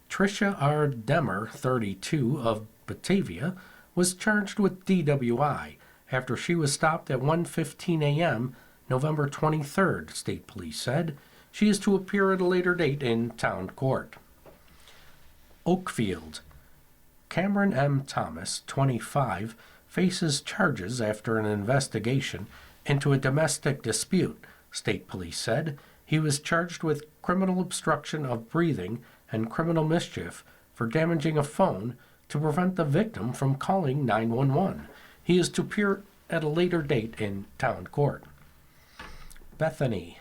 Tricia R. Demmer, 32, of Batavia, was charged with DWI after she was stopped at 1:15 a.m. November 23rd, state police said. She is to appear at a later date in town court. Oakfield. Cameron M. Thomas, 25, faces charges after an investigation into a domestic dispute, state police said. He was charged with criminal obstruction of breathing and criminal mischief for damaging a phone to prevent the victim from calling 911. He is to appear at a later date in town court. Bethany.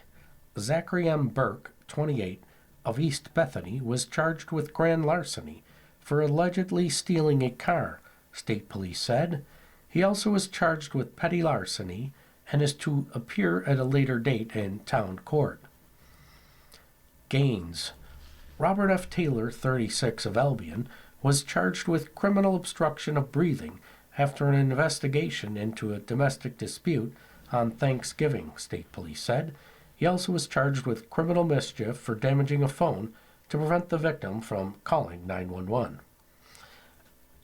Zachary M. Burke, 28, of East Bethany, was charged with grand larceny for allegedly stealing a car, state police said. He also was charged with petty larceny and is to appear at a later date in town court. Gaines. Robert F. Taylor, 36, of Albion, was charged with criminal obstruction of breathing after an investigation into a domestic dispute on Thanksgiving, state police said. He also was charged with criminal mischief for damaging a phone to prevent the victim from calling 911.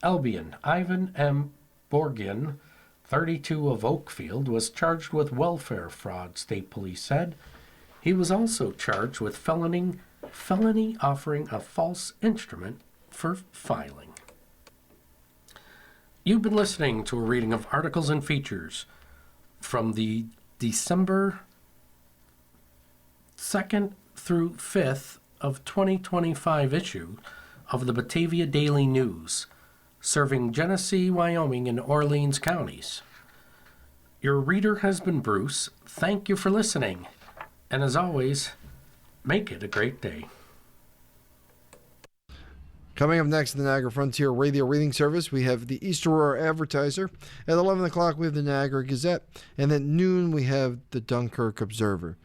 Albion. Ivan M. Borgin, 32, of Oakfield, was charged with welfare fraud, state police said. He was also charged with felony offering a false instrument for filing. You've been listening to a reading of articles and features from the December 2nd through 5th of 2025 issue of the Batavia Daily News, serving Genesee, Wyoming, and Orleans counties. Your reader has been Bruce. Thank you for listening. And as always, make it a great day. Coming up next in the Niagara Frontier Radio Reading Service, we have the East Aurora Advertiser. At 11 o'clock, we have the Niagara Gazette. And at noon, we have the Dunkirk Observer.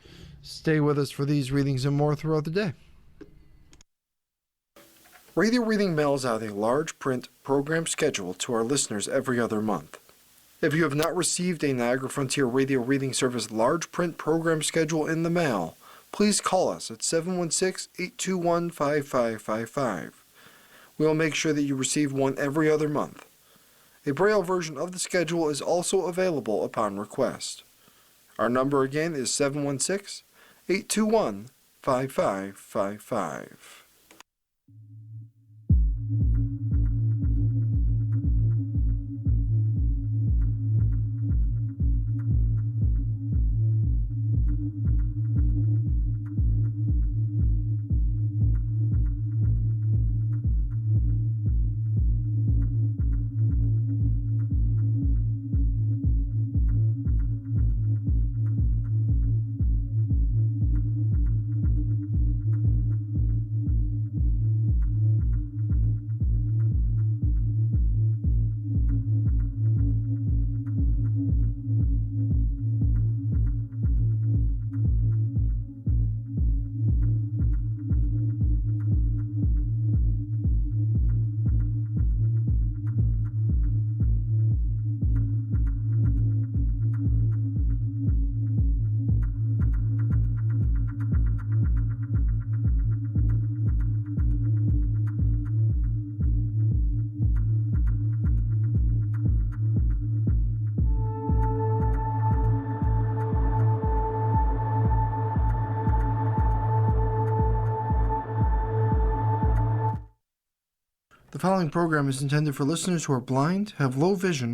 Stay with us for these readings and more throughout the day. Radio Reading mails out a large print program schedule to our listeners every other month. If you have not received a Niagara Frontier Radio Reading Service large print program schedule in the mail, please call us at 716-821-5555. We will make sure that you receive one every other month. A Braille version of the schedule is also available upon request. Our number again is 716-821-5555. The following program is intended for listeners who are blind, have low vision,